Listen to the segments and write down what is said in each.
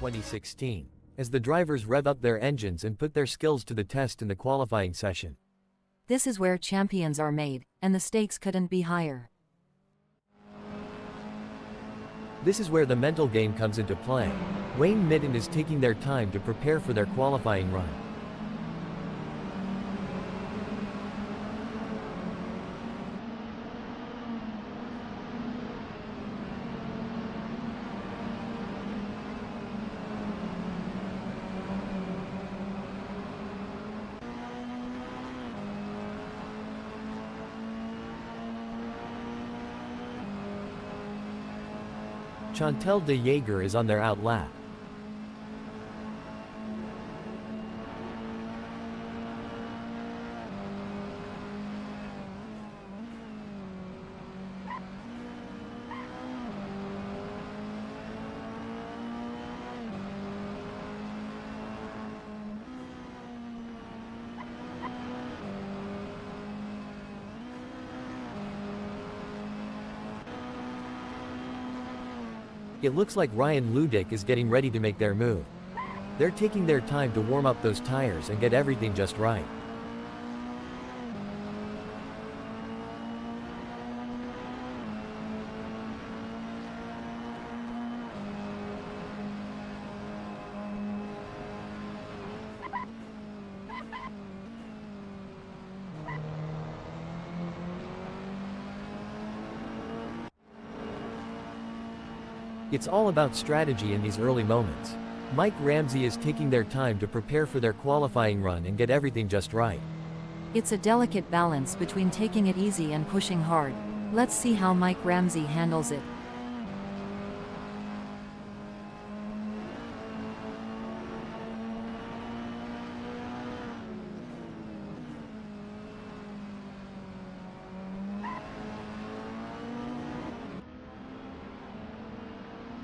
2016, as the drivers rev up their engines and put their skills to the test in the qualifying session. This is where champions are made, and the stakes couldn't be higher. This is where the mental game comes into play. Wayne Mitten is taking their time to prepare for their qualifying run. Chantal de Jaeger is on their out lap. It looks like Ryan Ludick is getting ready to make their move. They're taking their time to warm up those tires and get everything just right. It's all about strategy in these early moments. Mike Ramsey is taking their time to prepare for their qualifying run and get everything just right. It's a delicate balance between taking it easy and pushing hard. Let's see how Mike Ramsey handles it.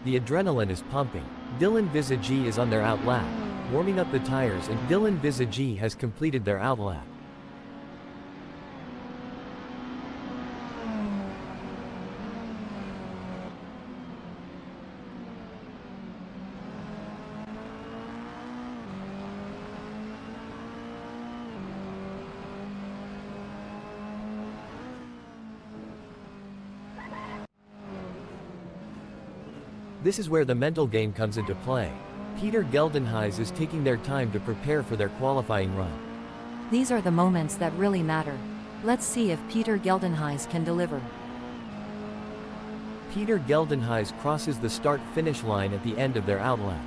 The adrenaline is pumping. Dylan Visagi is on their out lap, warming up the tires, and Dylan Visagi has completed their out lap. This is where the mental game comes into play. Peter Geldenhuys is taking their time to prepare for their qualifying run. These are the moments that really matter. Let's see if Peter Geldenhuys can deliver. Peter Geldenhuys crosses the start-finish line at the end of their out lap.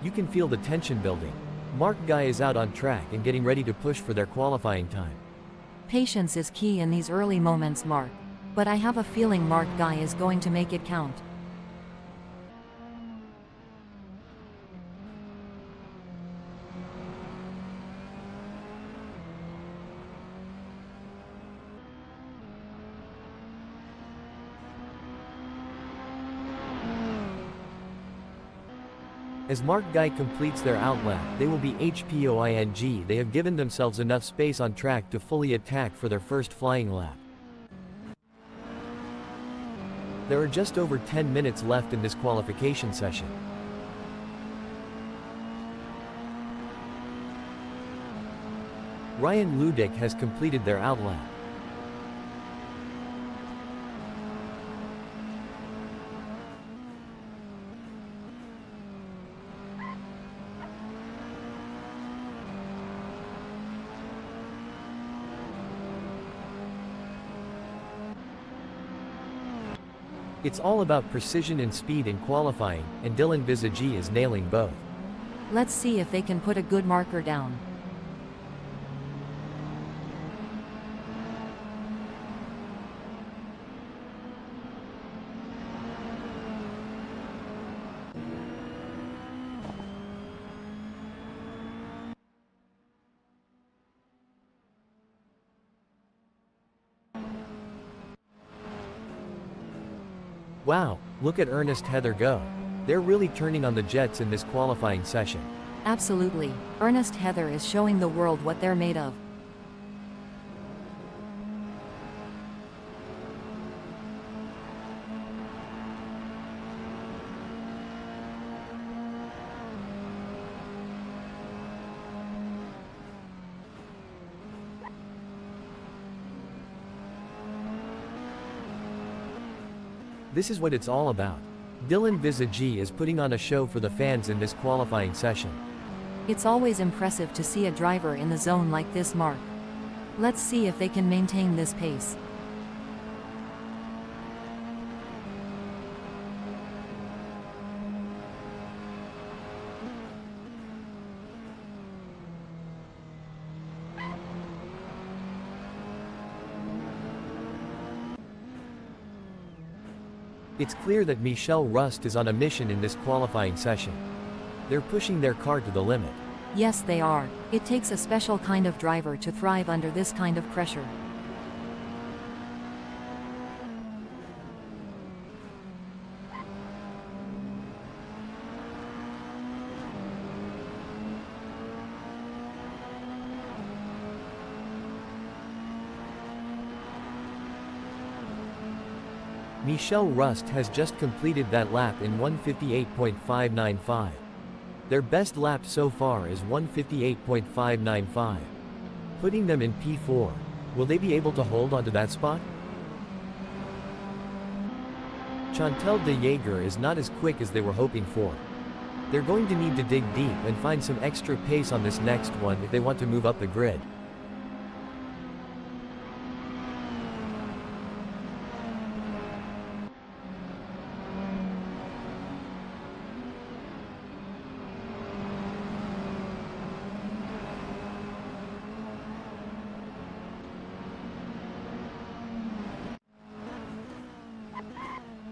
You can feel the tension building. Mark Guy is out on track and getting ready to push for their qualifying time. Patience is key in these early moments, Mark. But I have a feeling Mark Guy is going to make it count. As Mark Guy completes their out lap, they will be HPOING. They have given themselves enough space on track to fully attack for their first flying lap. There are just over 10 minutes left in this qualification session. Ryan Ludick has completed their out lap. It's all about precision and speed in qualifying, and Dylan Visagi is nailing both. Let's see if they can put a good marker down. Wow, look at Ernest Heather go. They're really turning on the jets in this qualifying session. Absolutely. Ernest Heather is showing the world what they're made of. This is what it's all about. Dylan Visagi is putting on a show for the fans in this qualifying session. It's always impressive to see a driver in the zone like this, Mark. Let's see if they can maintain this pace. It's clear that Michelle Rust is on a mission in this qualifying session. They're pushing their car to the limit. Yes, they are. It takes a special kind of driver to thrive under this kind of pressure. Michelle Rust has just completed that lap in 1:58.595. Their best lap so far is 1:58.595. Putting them in P4. Will they be able to hold onto that spot? Chantal de Jaeger is not as quick as they were hoping for. They're going to need to dig deep and find some extra pace on this next one if they want to move up the grid.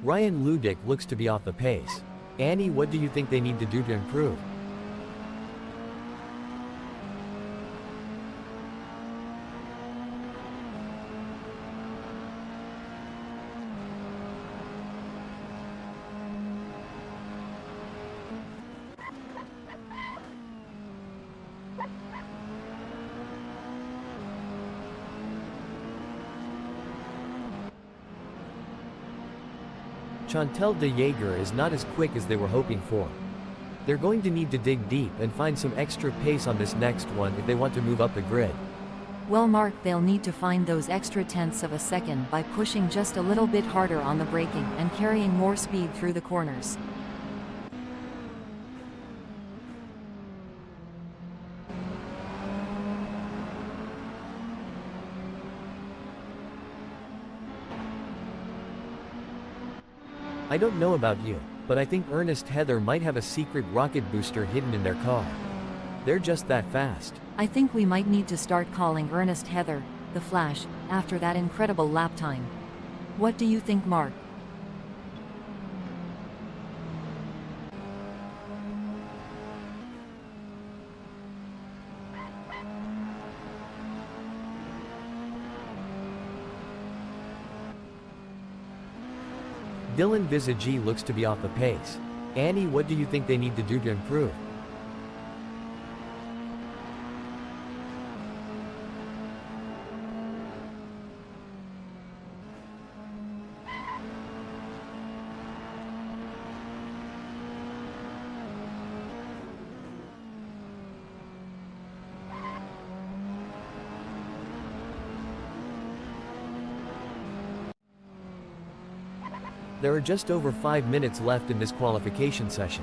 Ryan Ludick looks to be off the pace. Annie, what do you think they need to do to improve? Chantal de Jaeger is not as quick as they were hoping for. They're going to need to dig deep and find some extra pace on this next one if they want to move up the grid. Well, Mark, they'll need to find those extra tenths of a second by pushing just a little bit harder on the braking and carrying more speed through the corners. I don't know about you, but I think Ernest Heather might have a secret rocket booster hidden in their car. They're just that fast. I think we might need to start calling Ernest Heather the Flash after that incredible lap time. What do you think, Mark? Dylan Visagi looks to be off the pace. Annie, what do you think they need to do to improve? There are just over 5 minutes left in this qualification session.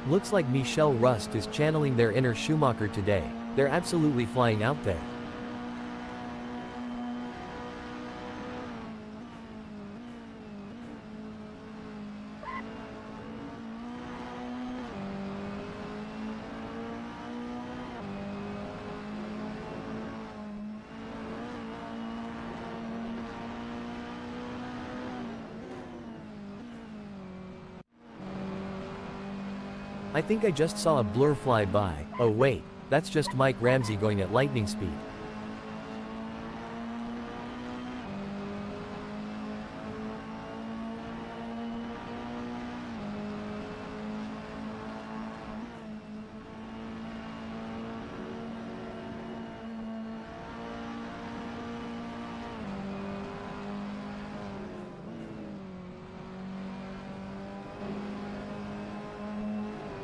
Looks like Michelle Rust is channeling their inner Schumacher today. They're absolutely flying out there. I think I just saw a blur fly by. Oh wait, that's just Mike Ramsey going at lightning speed.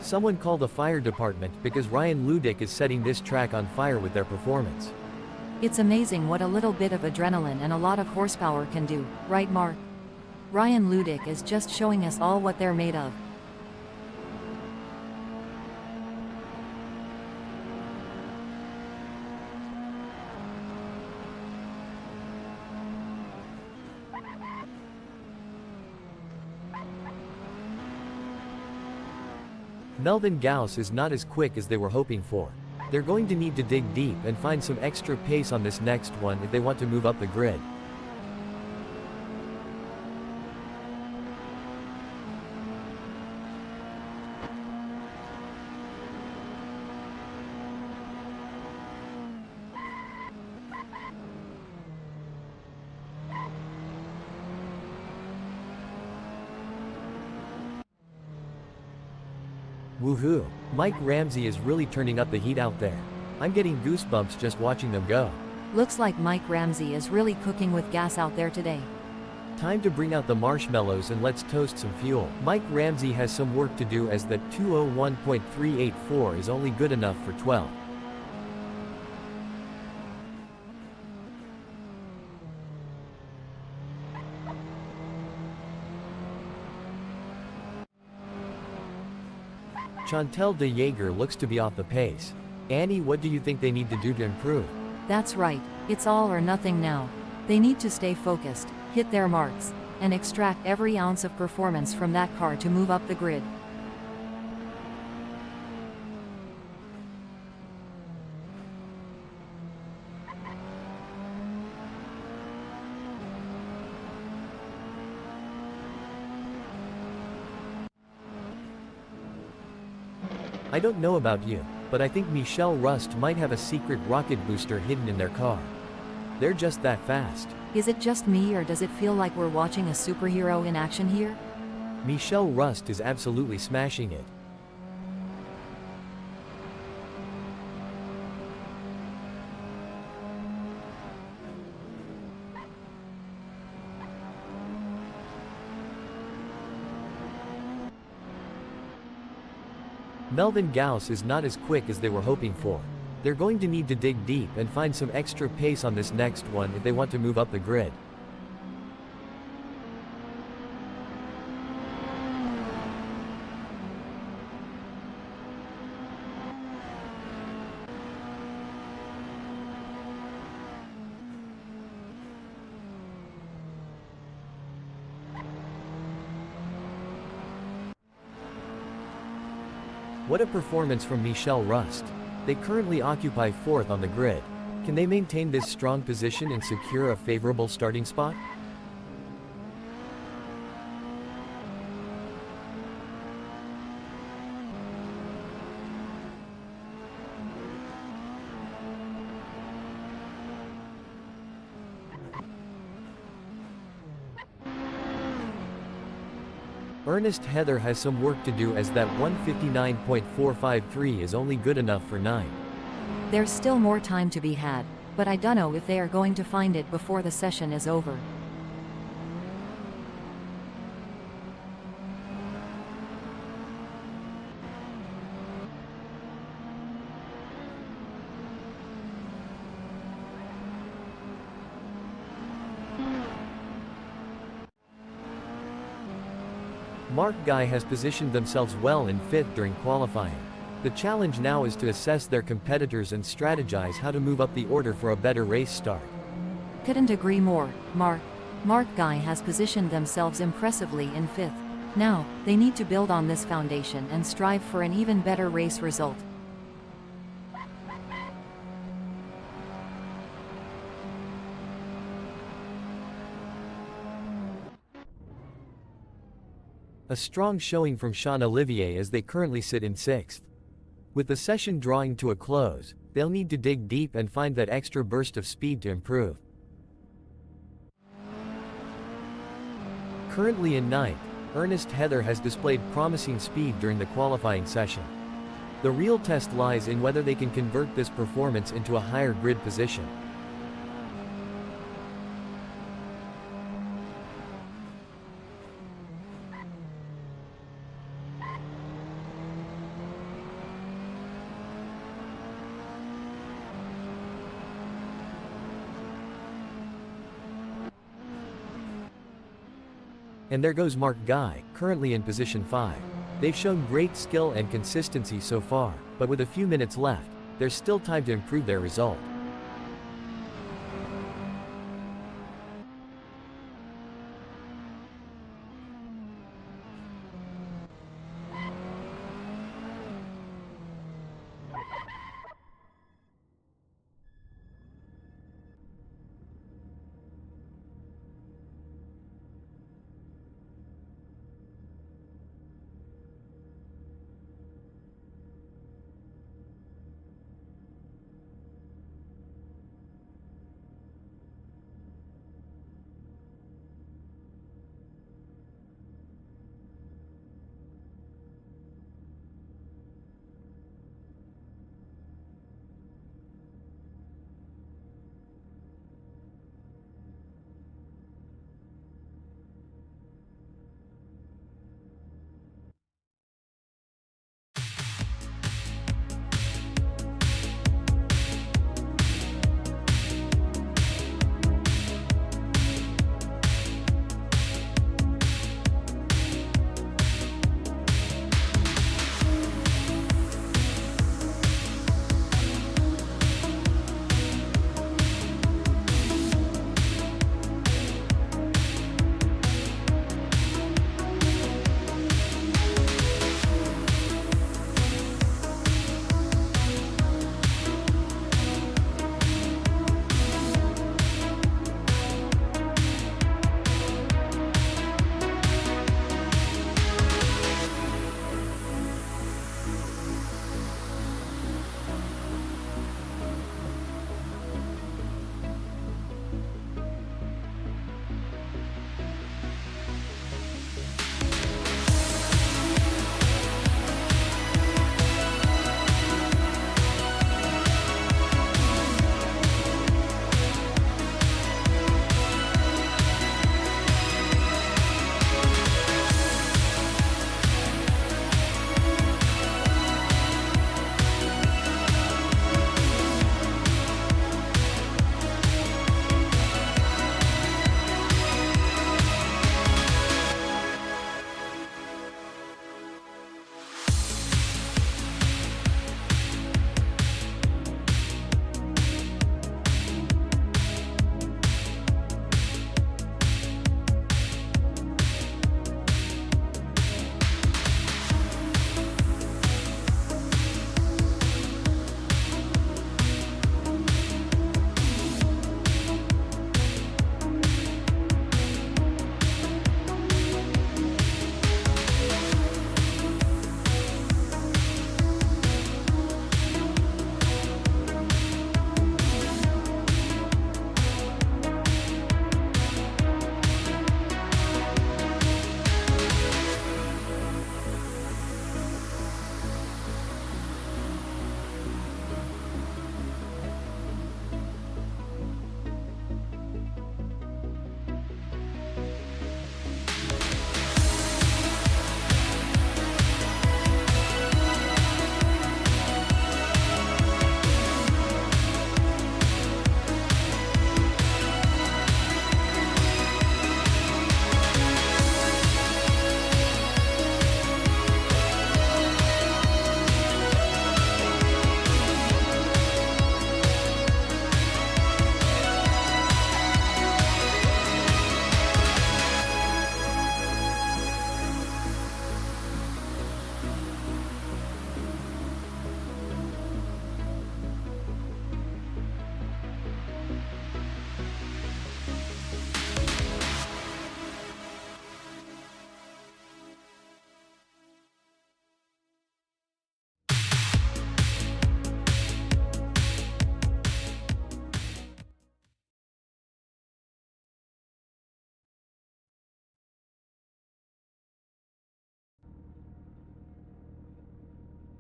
Someone call the fire department because Ryan Ludick is setting this track on fire with their performance. It's amazing what a little bit of adrenaline and a lot of horsepower can do, right Mark? Ryan Ludick is just showing us all what they're made of. Melvin Gauss is not as quick as they were hoping for. They're going to need to dig deep and find some extra pace on this next one if they want to move up the grid. Woohoo! Mike Ramsey is really turning up the heat out there. I'm getting goosebumps just watching them go. Looks like Mike Ramsey is really cooking with gas out there today. Time to bring out the marshmallows and let's toast some fuel. Mike Ramsey has some work to do as that 201.384 is only good enough for 12. Chantel de Jaeger looks to be off the pace. Annie, what do you think they need to do to improve? That's right, it's all or nothing now. They need to stay focused, hit their marks, and extract every ounce of performance from that car to move up the grid. I don't know about you, but I think Michelle Rust might have a secret rocket booster hidden in their car. They're just that fast. Is it just me or does it feel like we're watching a superhero in action here? Michelle Rust is absolutely smashing it. Melvin Gauss is not as quick as they were hoping for. They're going to need to dig deep and find some extra pace on this next one if they want to move up the grid. What a performance from Michelle Rust. They currently occupy 4th on the grid. Can they maintain this strong position and secure a favorable starting spot? Ernest Heather has some work to do as that 159.453 is only good enough for 9. There's still more time to be had, but I dunno if they are going to find it before the session is over. Mark Guy has positioned themselves well in 5th during qualifying. The challenge now is to assess their competitors and strategize how to move up the order for a better race start. Couldn't agree more, Mark. Mark Guy has positioned themselves impressively in 5th. Now, they need to build on this foundation and strive for an even better race result. A strong showing from Sean Olivier as they currently sit in 6th. With the session drawing to a close, they'll need to dig deep and find that extra burst of speed to improve. Currently in 9th, Ernest Heather has displayed promising speed during the qualifying session. The real test lies in whether they can convert this performance into a higher grid position. And there goes Mark Guy, currently in position 5. They've shown great skill and consistency so far, but with a few minutes left, there's still time to improve their result.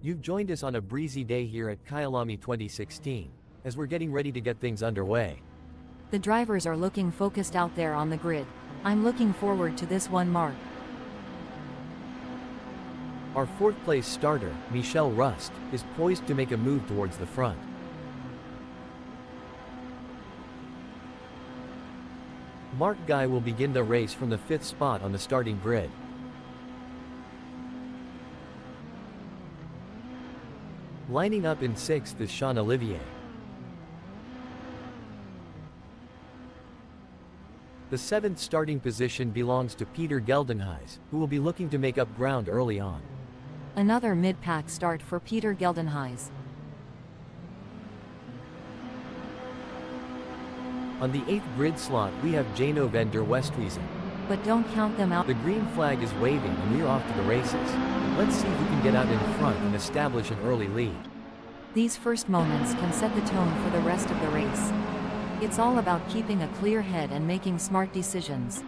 You've joined us on a breezy day here at Kyalami 2016, as we're getting ready to get things underway. The drivers are looking focused out there on the grid. I'm looking forward to this one, Mark. Our fourth place starter, Michelle Rust, is poised to make a move towards the front. Mark Guy will begin the race from the 5th spot on the starting grid. Lining up in 6th is Sean Olivier. The 7th starting position belongs to Peter Geldenhuys, who will be looking to make up ground early on. Another mid-pack start for Peter Geldenhuys. On the 8th grid slot we have Jano van der Westhuizen. But don't count them out. The green flag is waving and we're off to the races. Let's see who can get out in front and establish an early lead. These first moments can set the tone for the rest of the race. It's all about keeping a clear head and making smart decisions.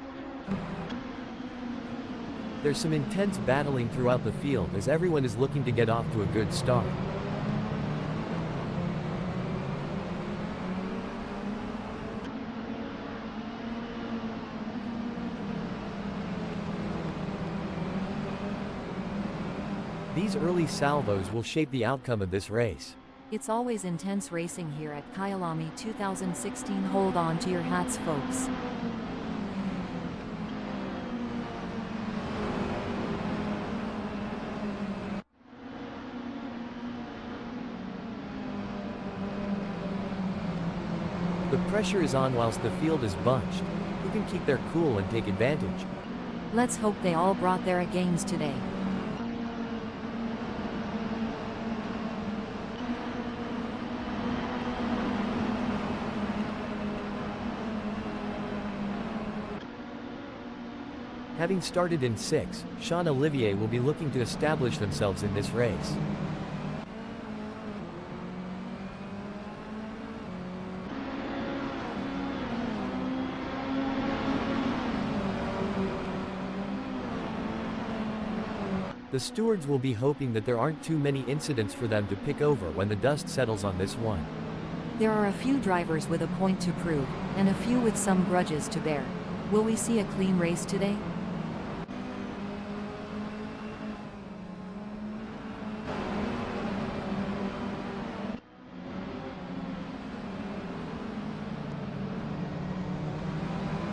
There's some intense battling throughout the field as everyone is looking to get off to a good start. These early salvos will shape the outcome of this race. It's always intense racing here at Kyalami 2016. Hold on to your hats, folks. The pressure is on whilst the field is bunched. Who can keep their cool and take advantage? Let's hope they all brought their A-games today. Having started in 6th, Sean Olivier will be looking to establish themselves in this race. The stewards will be hoping that there aren't too many incidents for them to pick over when the dust settles on this one. There are a few drivers with a point to prove, and a few with some grudges to bear. Will we see a clean race today?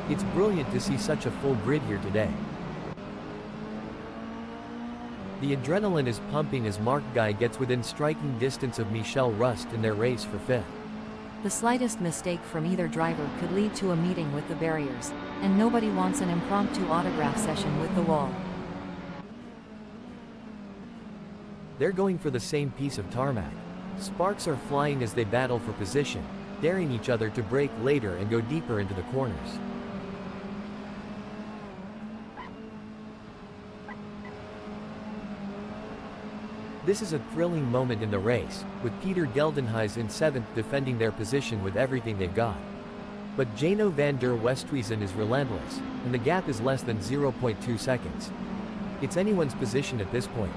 It's brilliant to see such a full grid here today. The adrenaline is pumping as Mark Guy gets within striking distance of Michelle Rust in their race for 5th. The slightest mistake from either driver could lead to a meeting with the barriers, and nobody wants an impromptu autograph session with the wall. They're going for the same piece of tarmac. Sparks are flying as they battle for position, daring each other to brake later and go deeper into the corners. This is a thrilling moment in the race, with Peter Geldenhuys in 7th defending their position with everything they've got. But Jano van der Westhuizen is relentless, and the gap is less than 0.2 seconds. It's anyone's position at this point.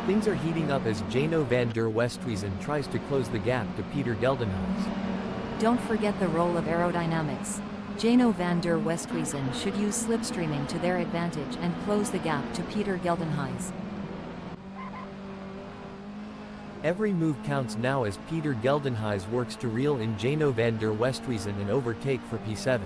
Things are heating up as Jano van der Westhuizen tries to close the gap to Peter Geldenhuys. Don't forget the role of aerodynamics. Jano van der Westhuizen should use slipstreaming to their advantage and close the gap to Peter Geldenhuys. Every move counts now as Peter Geldenhuys works to reel in Jano van der Westhuizen and overtake for P7.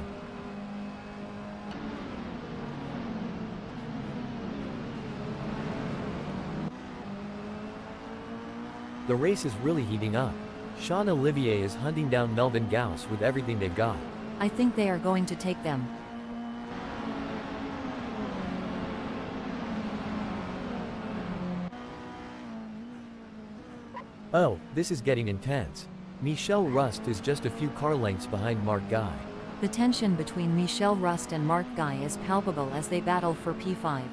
The race is really heating up. Sean Olivier is hunting down Melvin Gauss with everything they've got. I think they are going to take them. Oh, this is getting intense. Michelle Rust is just a few car lengths behind Mark Guy. The tension between Michelle Rust and Mark Guy is palpable as they battle for P5.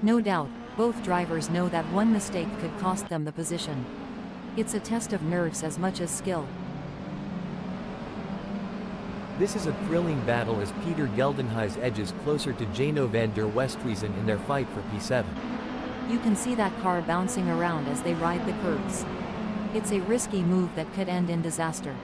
No doubt, both drivers know that one mistake could cost them the position. It's a test of nerves as much as skill. This is a thrilling battle as Peter Geldenhuys edges closer to Jano van der Westhuizen in their fight for P7. You can see that car bouncing around as they ride the curves. It's a risky move that could end in disaster.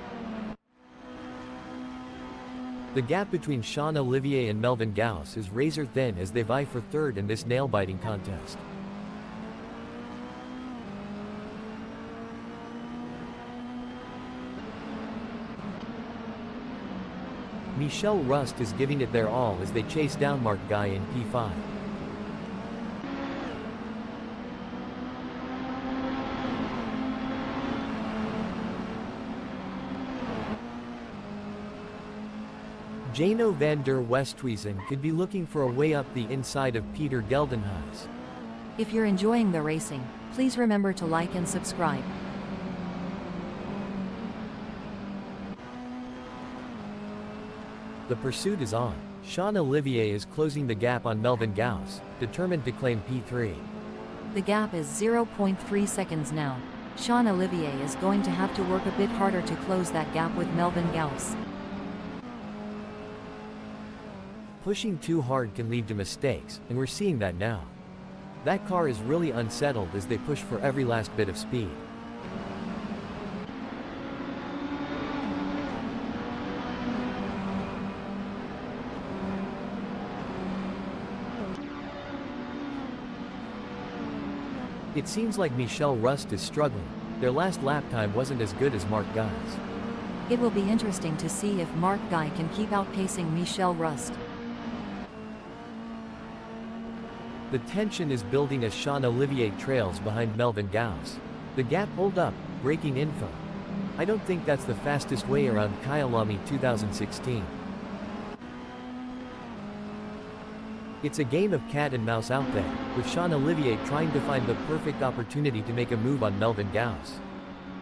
The gap between Sean Olivier and Melvin Gauss is razor thin as they vie for third in this nail-biting contest. Michel Rust is giving it their all as they chase down Mark Guy in P5. Jano van der Westhuizen could be looking for a way up the inside of Peter Geldenhuis. If you're enjoying the racing, please remember to like and subscribe. The pursuit is on. Sean Olivier is closing the gap on Melvin Gauss, determined to claim P3. The gap is 0.3 seconds now. Sean Olivier is going to have to work a bit harder to close that gap with Melvin Gauss. Pushing too hard can lead to mistakes, and we're seeing that now. That car is really unsettled as they push for every last bit of speed. It seems like Michel Rust is struggling. Their last lap time wasn't as good as Mark Guy's. It will be interesting to see if Mark Guy can keep outpacing Michel Rust. The tension is building as Sean Olivier trails behind Melvin Gauss. The gap hold up, breaking info. I don't think that's the fastest way around Kyalami 2016. It's a game of cat and mouse out there, with Sean Olivier trying to find the perfect opportunity to make a move on Melvin Gauss.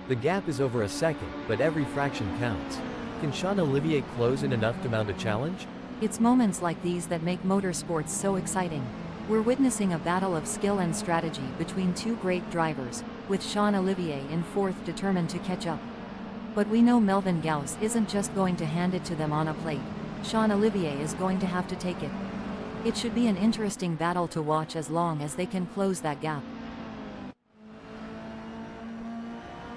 The gap is over a second, but every fraction counts. Can Sean Olivier close in enough to mount a challenge? It's moments like these that make motorsports so exciting. We're witnessing a battle of skill and strategy between two great drivers, with Sean Olivier in fourth determined to catch up. But we know Melvin Gauss isn't just going to hand it to them on a plate. Sean Olivier is going to have to take it. It should be an interesting battle to watch as long as they can close that gap.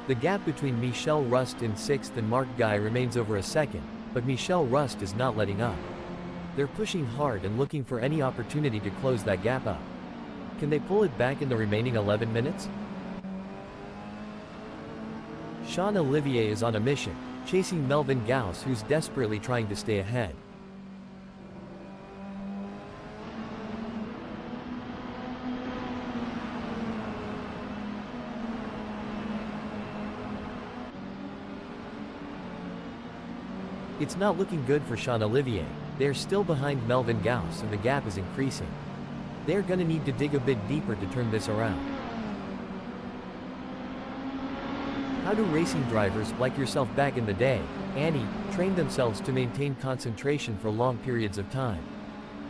The gap between Michel Rust in sixth and Mark Guy remains over a second, but Michel Rust is not letting up. They're pushing hard and looking for any opportunity to close that gap up. Can they pull it back in the remaining 11 minutes? Sean Olivier is on a mission, chasing Melvin Gauss, who's desperately trying to stay ahead. It's not looking good for Sean Olivier. They're still behind Melvin Gauss and the gap is increasing. They're gonna need to dig a bit deeper to turn this around. How do racing drivers, like yourself back in the day, Annie, train themselves to maintain concentration for long periods of time?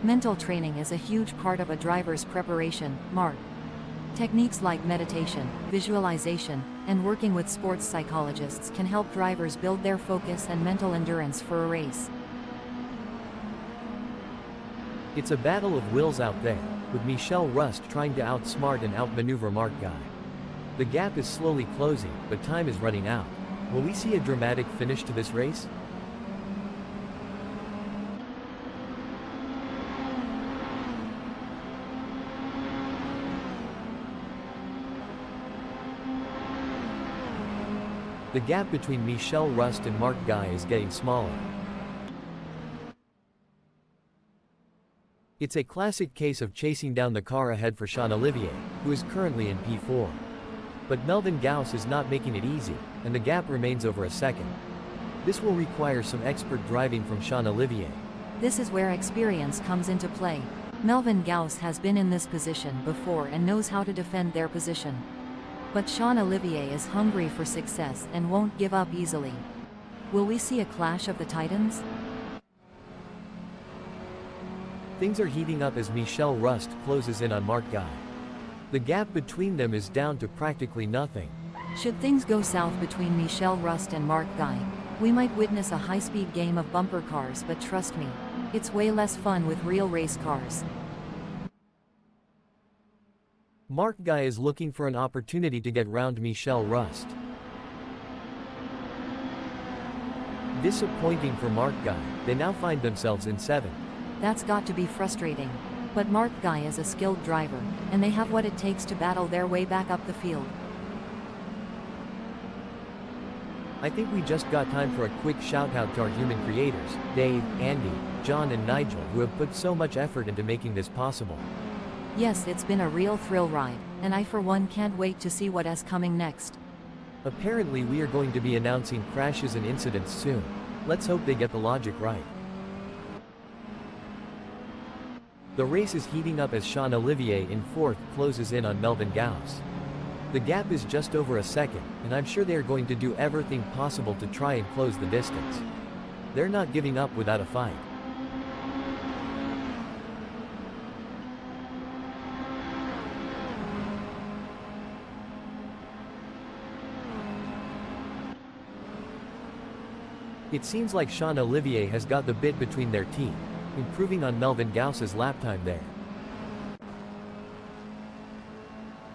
Mental training is a huge part of a driver's preparation, Mark. Techniques like meditation, visualization, and working with sports psychologists can help drivers build their focus and mental endurance for a race. It's a battle of wills out there, with Michel Rust trying to outsmart and outmaneuver Mark Guy. The gap is slowly closing, but time is running out. Will we see a dramatic finish to this race? The gap between Michel Rust and Mark Guy is getting smaller. It's a classic case of chasing down the car ahead for Sean Olivier, who is currently in P4. But Melvin Gauss is not making it easy, and the gap remains over a second. This will require some expert driving from Sean Olivier. This is where experience comes into play. Melvin Gauss has been in this position before and knows how to defend their position. But Sean Olivier is hungry for success and won't give up easily. Will we see a clash of the titans? Things are heating up as Michel Rust closes in on Mark Guy. The gap between them is down to practically nothing. Should things go south between Michel Rust and Mark Guy, we might witness a high-speed game of bumper cars, but trust me, it's way less fun with real race cars. Mark Guy is looking for an opportunity to get round Michel Rust. Disappointing for Mark Guy, they now find themselves in 7th. That's got to be frustrating. But Mark Guy is a skilled driver, and they have what it takes to battle their way back up the field. I think we just got time for a quick shout out to our human creators, Dave, Andy, John and Nigel, who have put so much effort into making this possible. Yes, it's been a real thrill ride, and I for one can't wait to see what is coming next. Apparently we are going to be announcing crashes and incidents soon. Let's hope they get the logic right. The race is heating up as Sean Olivier in 4th closes in on Melvin Gauss. The gap is just over a second, and I'm sure they are going to do everything possible to try and close the distance. They're not giving up without a fight. It seems like Sean Olivier has got the bit between their teeth, improving on Melvin Gauss's lap time there.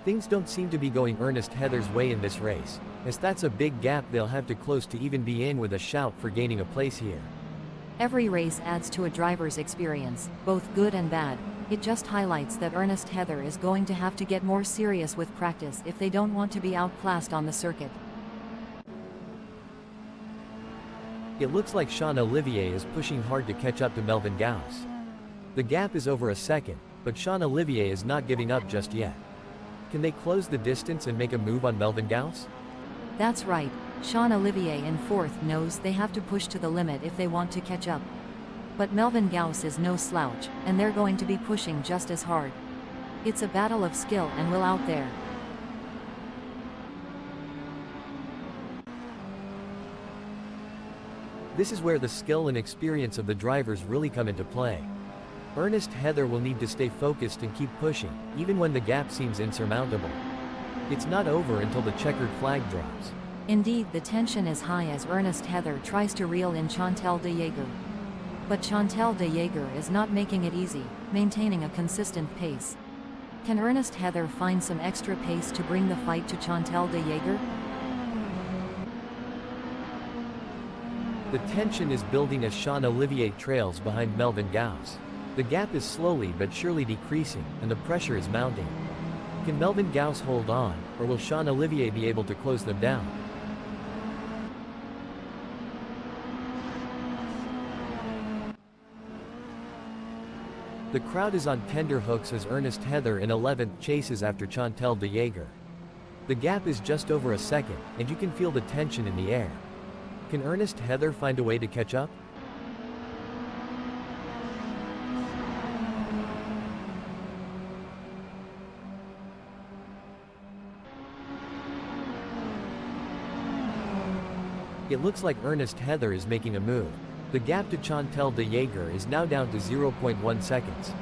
Things don't seem to be going Ernest Heather's way in this race, as that's a big gap they'll have to close to even be in with a shout for gaining a place here. Every race adds to a driver's experience, both good and bad. It just highlights that Ernest Heather is going to have to get more serious with practice if they don't want to be outclassed on the circuit. It looks like Sean Olivier is pushing hard to catch up to Melvin Gauss. The gap is over a second, but Sean Olivier is not giving up just yet. Can they close the distance and make a move on Melvin Gauss? That's right, Sean Olivier in 4th knows they have to push to the limit if they want to catch up. But Melvin Gauss is no slouch, and they're going to be pushing just as hard. It's a battle of skill and will out there. This is where the skill and experience of the drivers really come into play. Ernest Heather will need to stay focused and keep pushing, even when the gap seems insurmountable. It's not over until the checkered flag drops. Indeed, the tension is high as Ernest Heather tries to reel in Chantal de Jager. But Chantal de Jager is not making it easy, maintaining a consistent pace. Can Ernest Heather find some extra pace to bring the fight to Chantal de Jager? The tension is building as Sean Olivier trails behind Melvin Gauss. The gap is slowly but surely decreasing, and the pressure is mounting. Can Melvin Gauss hold on, or will Sean Olivier be able to close them down? The crowd is on tenterhooks as Ernest Heather in 11th chases after Chantal de Jager. The gap is just over a second, and you can feel the tension in the air. Can Ernest Heather find a way to catch up? It looks like Ernest Heather is making a move. The gap to Chantal de Jager is now down to 0.1 seconds.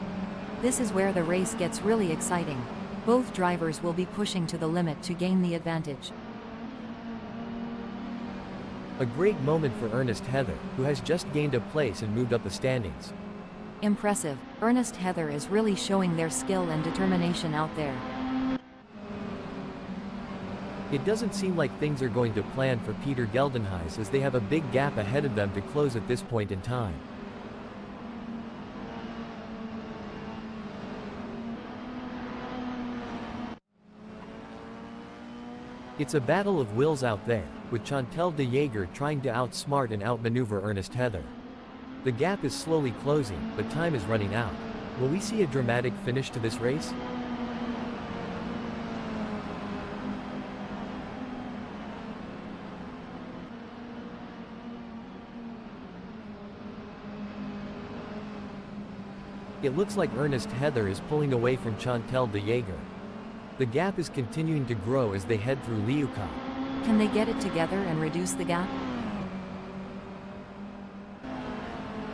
This is where the race gets really exciting. Both drivers will be pushing to the limit to gain the advantage. A great moment for Ernest Heather, who has just gained a place and moved up the standings. Impressive. Ernest Heather is really showing their skill and determination out there. It doesn't seem like things are going to plan for Peter Geldenhuys as they have a big gap ahead of them to close at this point in time. It's a battle of wills out there, with Chantal de Jager trying to outsmart and outmaneuver Ernest Heather. The gap is slowly closing, but time is running out. Will we see a dramatic finish to this race? It looks like Ernest Heather is pulling away from Chantal de Jager. The gap is continuing to grow as they head through Liuka. Can they get it together and reduce the gap?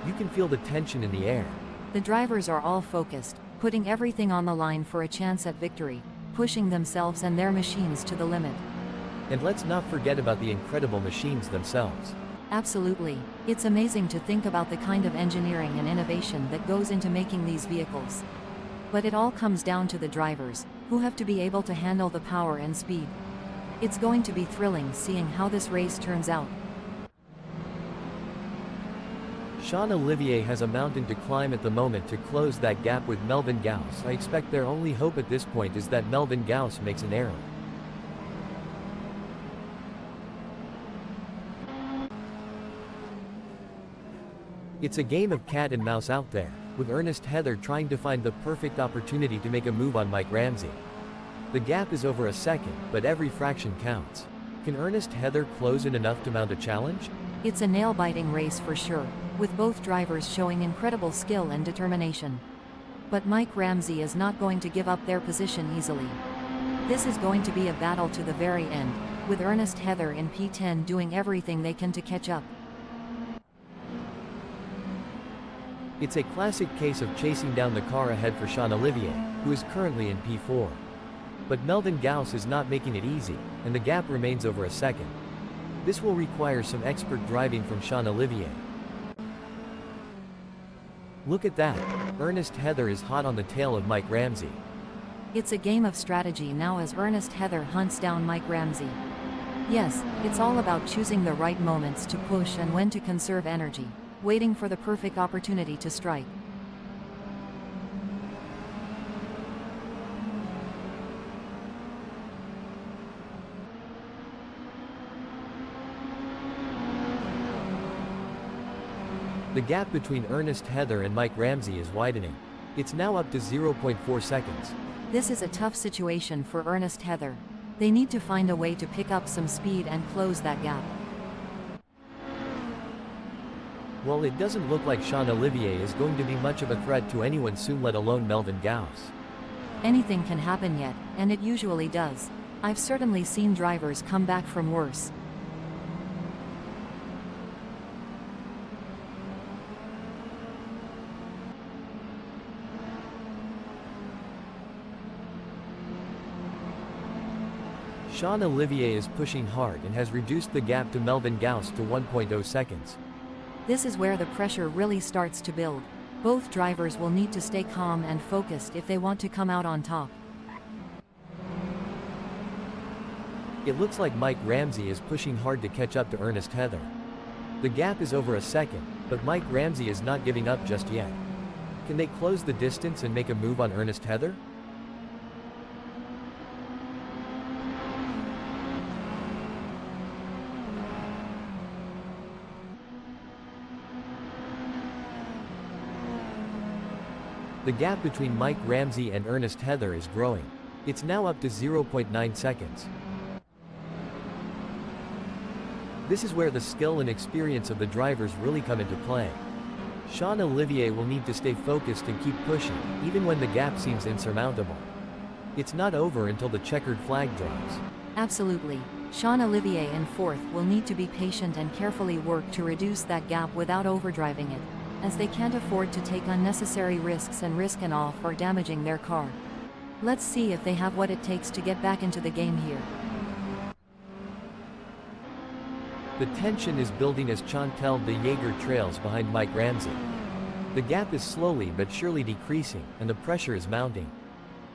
You can feel the tension in the air. The drivers are all focused, putting everything on the line for a chance at victory, pushing themselves and their machines to the limit. And let's not forget about the incredible machines themselves. Absolutely. It's amazing to think about the kind of engineering and innovation that goes into making these vehicles. But it all comes down to the drivers, who have to be able to handle the power and speed. It's going to be thrilling seeing how this race turns out. Sean Olivier has a mountain to climb at the moment to close that gap with Melvin Gauss. I expect their only hope at this point is that Melvin Gauss makes an error. It's a game of cat and mouse out there, with Ernest Heather trying to find the perfect opportunity to make a move on Mike Ramsey. The gap is over a second, but every fraction counts. Can Ernest Heather close in enough to mount a challenge? It's a nail-biting race for sure, with both drivers showing incredible skill and determination. But Mike Ramsey is not going to give up their position easily. This is going to be a battle to the very end, with Ernest Heather in P10 doing everything they can to catch up. It's a classic case of chasing down the car ahead for Sean Olivier, who is currently in P4. But Melvin Gauss is not making it easy, and the gap remains over a second. This will require some expert driving from Sean Olivier. Look at that! Ernest Heather is hot on the tail of Mike Ramsey. It's a game of strategy now as Ernest Heather hunts down Mike Ramsey. Yes, it's all about choosing the right moments to push and when to conserve energy, waiting for the perfect opportunity to strike. The gap between Ernest Heather and Mike Ramsey is widening. It's now up to 0.4 seconds. This is a tough situation for Ernest Heather. They need to find a way to pick up some speed and close that gap. Well, it doesn't look like Sean Olivier is going to be much of a threat to anyone soon, let alone Melvin Gauss. Anything can happen yet, and it usually does. I've certainly seen drivers come back from worse. Sean Olivier is pushing hard and has reduced the gap to Melvin Gauss to 1.0 seconds. This is where the pressure really starts to build. Both drivers will need to stay calm and focused if they want to come out on top. It looks like Mike Ramsey is pushing hard to catch up to Ernest Heather. The gap is over a second, but Mike Ramsey is not giving up just yet. Can they close the distance and make a move on Ernest Heather? The gap between Mike Ramsey and Ernest Heather is growing. It's now up to 0.9 seconds. This is where the skill and experience of the drivers really come into play. Sean Olivier will need to stay focused and keep pushing, even when the gap seems insurmountable. It's not over until the checkered flag drops. Absolutely. Sean Olivier in fourth will need to be patient and carefully work to reduce that gap without overdriving it, as they can't afford to take unnecessary risks and risk an off or damaging their car. Let's see if they have what it takes to get back into the game here. The tension is building as Chantal de Jager trails behind Mike Ramsey. The gap is slowly but surely decreasing, and the pressure is mounting.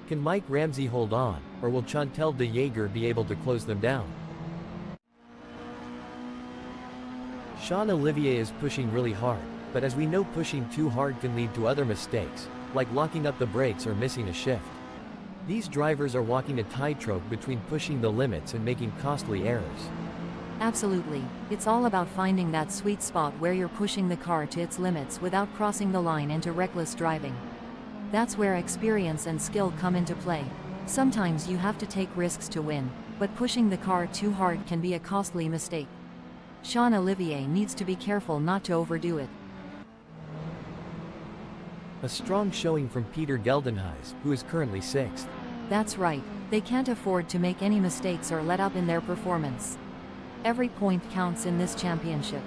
Can Mike Ramsey hold on, or will Chantal de Jager be able to close them down? Sean Olivier is pushing really hard, but as we know, pushing too hard can lead to other mistakes, like locking up the brakes or missing a shift. These drivers are walking a tightrope between pushing the limits and making costly errors. Absolutely. It's all about finding that sweet spot where you're pushing the car to its limits without crossing the line into reckless driving. That's where experience and skill come into play. Sometimes you have to take risks to win, but pushing the car too hard can be a costly mistake. Sean Olivier needs to be careful not to overdo it. A strong showing from Peter Geldenhuys, who is currently 6th. That's right, they can't afford to make any mistakes or let up in their performance. Every point counts in this championship.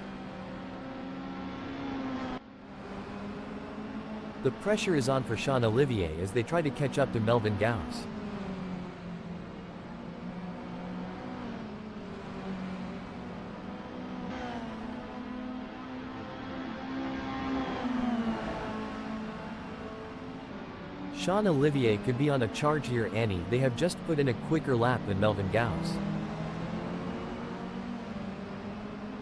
The pressure is on for Sean Olivier as they try to catch up to Melvin Gauss. Sean Olivier could be on a charge here. Annie, they have just put in a quicker lap than Melvin Gauss.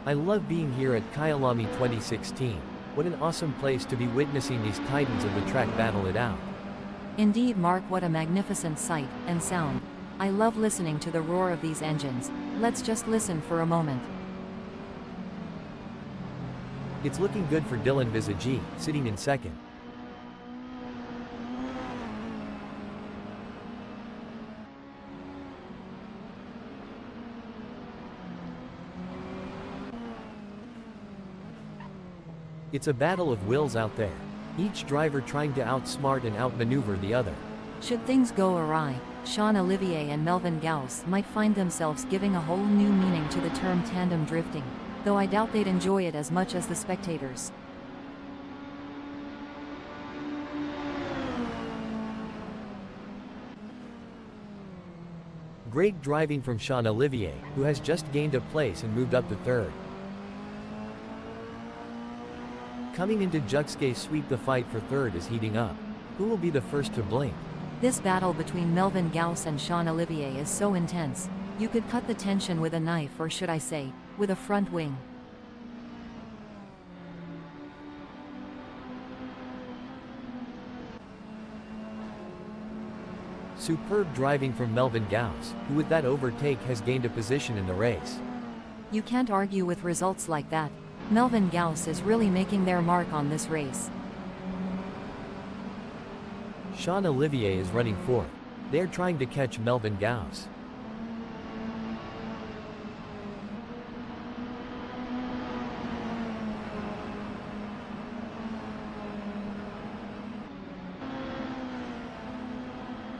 I love being here at Kyalami 2016. What an awesome place to be witnessing these titans of the track battle it out. Indeed, Mark, what a magnificent sight and sound. I love listening to the roar of these engines. Let's just listen for a moment. It's looking good for Dylan Visagi, sitting in second. It's a battle of wills out there. Each driver trying to outsmart and outmaneuver the other. Should things go awry, Sean Olivier and Melvin Gauss might find themselves giving a whole new meaning to the term tandem drifting, though I doubt they'd enjoy it as much as the spectators. Great driving from Sean Olivier, who has just gained a place and moved up to third. Coming into Juxke sweep, the fight for third is heating up. Who will be the first to blink? This battle between Melvin Gauss and Sean Olivier is so intense, you could cut the tension with a knife, or should I say, with a front wing. Superb driving from Melvin Gauss, who with that overtake has gained a position in the race. You can't argue with results like that. Melvin Gauss is really making their mark on this race. Sean Olivier is running fourth. They are trying to catch Melvin Gauss.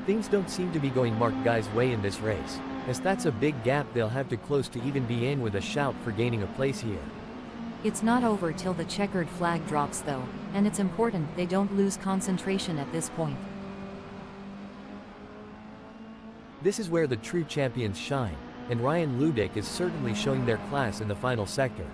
Things don't seem to be going Mark Guy's way in this race, as that's a big gap they'll have to close to even be in with a shout for gaining a place here. It's not over till the checkered flag drops though, and it's important they don't lose concentration at this point. This is where the true champions shine, and Ryan Ludick is certainly showing their class in the final sector.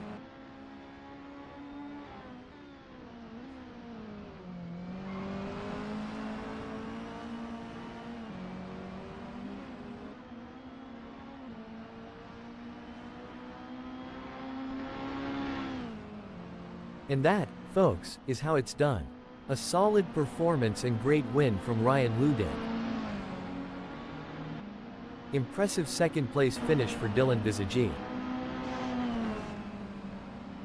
And that, folks, is how it's done. A solid performance and great win from Ryan Ludick. Impressive second place finish for Dylan Visagi.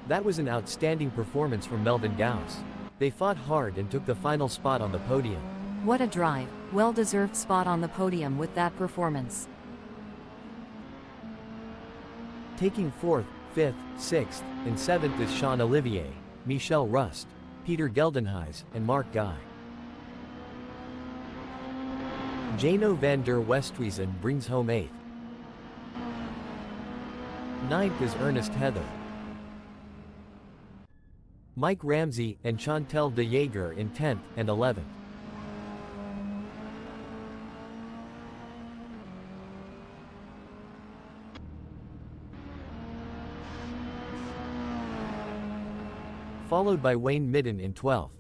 That was an outstanding performance from Melvin Gauss. They fought hard and took the final spot on the podium. What a drive, well-deserved spot on the podium with that performance. Taking 4th, 5th, 6th, and 7th is Sean Olivier, Michel Rust, Peter Geldenhuys, and Mark Guy. Jano van der Westhuizen brings home 8th. 9th is Ernest Heather. Mike Ramsey and Chantel de Jager in 10th and 11th. Followed by Wayne Midden in 12th.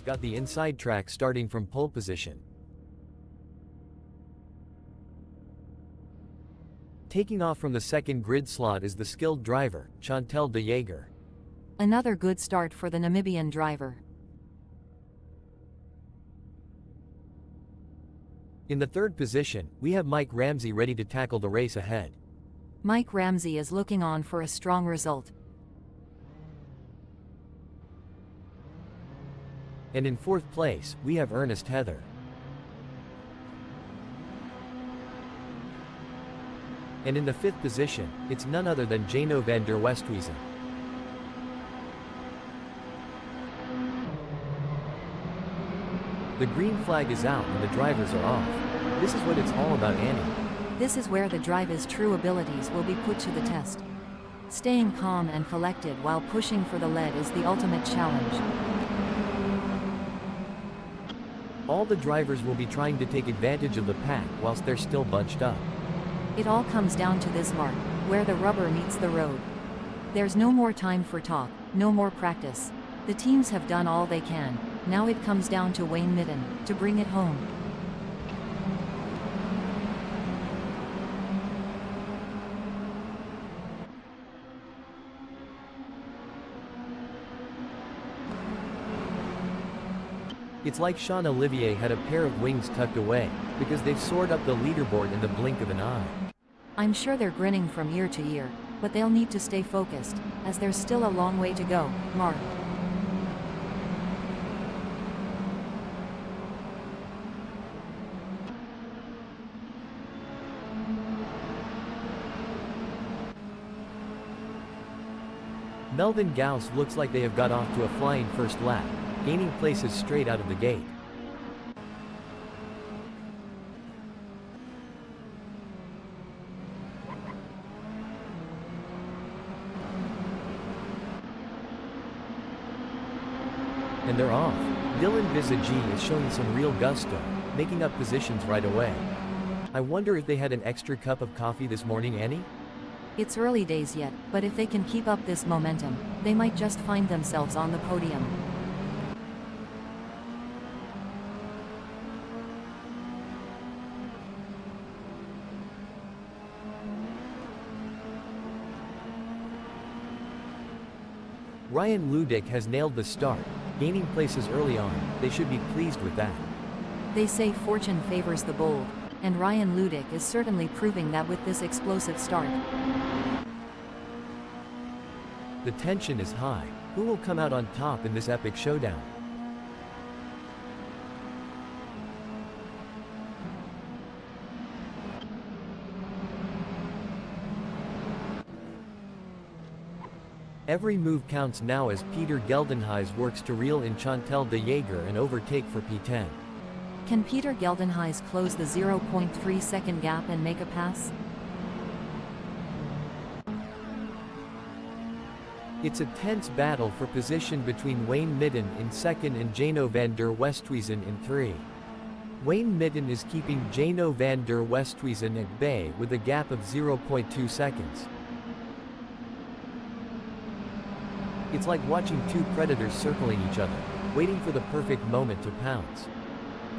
got the inside track starting from pole position. Taking off from the second grid slot is the skilled driver, Chantal de Jager. Another good start for the Namibian driver. In the third position, we have Mike Ramsey ready to tackle the race ahead. Mike Ramsey is looking on for a strong result. And in fourth place, we have Ernest Heather. And in the fifth position, it's none other than Jano van der Westhuizen. The green flag is out and the drivers are off. This is what it's all about, Annie. This is where the driver's true abilities will be put to the test. Staying calm and collected while pushing for the lead is the ultimate challenge. All the drivers will be trying to take advantage of the pack whilst they're still bunched up. It all comes down to this mark, where the rubber meets the road. There's no more time for talk, no more practice. The teams have done all they can. Now it comes down to Wayne Midden to bring it home. It's like Sean Olivier had a pair of wings tucked away, because they've soared up the leaderboard in the blink of an eye. I'm sure they're grinning from ear to ear, but they'll need to stay focused, as there's still a long way to go. Mark. Melvin Gauss looks like they have got off to a flying first lap, gaining places straight out of the gate. And they're off. Dylan Visagi is showing some real gusto, making up positions right away. I wonder if they had an extra cup of coffee this morning, Annie? It's early days yet, but if they can keep up this momentum, they might just find themselves on the podium. Ryan Ludick has nailed the start, gaining places early on. They should be pleased with that. They say fortune favors the bold, and Ryan Ludick is certainly proving that with this explosive start. The tension is high. Who will come out on top in this epic showdown? Every move counts now as Peter Geldenhuys works to reel in Chantal de Jager and overtake for P10. Can Peter Geldenhuys close the 0.3 second gap and make a pass? It's a tense battle for position between Wayne Midden in second and Jano van der Westhuizen in 3. Wayne Midden is keeping Jano van der Westhuizen at bay with a gap of 0.2 seconds. It's like watching two predators circling each other, waiting for the perfect moment to pounce.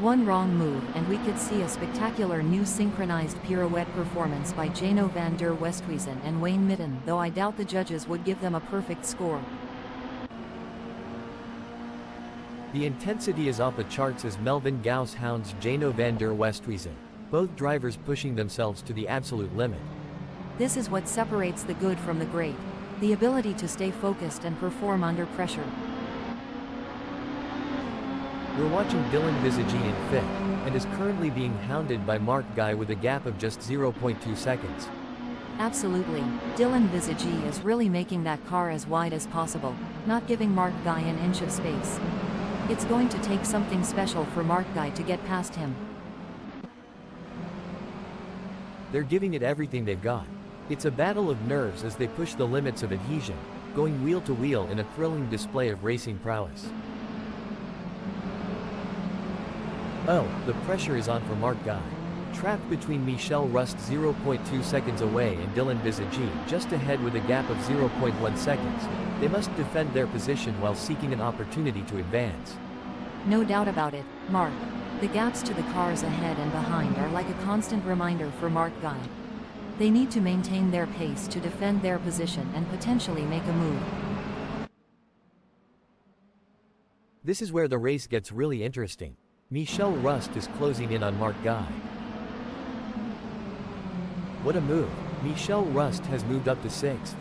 One wrong move and we could see a spectacular new synchronized pirouette performance by Jano van der Westhuizen and Wayne Midden, though I doubt the judges would give them a perfect score. The intensity is off the charts as Melvin Gauss hounds Jano van der Westhuizen, both drivers pushing themselves to the absolute limit. This is what separates the good from the great. The ability to stay focused and perform under pressure. We're watching Dylan Visagi in 5th, and is currently being hounded by Mark Guy with a gap of just 0.2 seconds. Absolutely. Dylan Visagi is really making that car as wide as possible, not giving Mark Guy an inch of space. It's going to take something special for Mark Guy to get past him. They're giving it everything they've got. It's a battle of nerves as they push the limits of adhesion, going wheel to wheel in a thrilling display of racing prowess. Oh, the pressure is on for Mark Guy. Trapped between Michel Rust 0.2 seconds away and Dylan Visagi just ahead with a gap of 0.1 seconds, they must defend their position while seeking an opportunity to advance. No doubt about it, Mark. The gaps to the cars ahead and behind are like a constant reminder for Mark Guy. They need to maintain their pace to defend their position and potentially make a move. This is where the race gets really interesting. Michel Rust is closing in on Mark Guy. What a move. Michel Rust has moved up to 6th.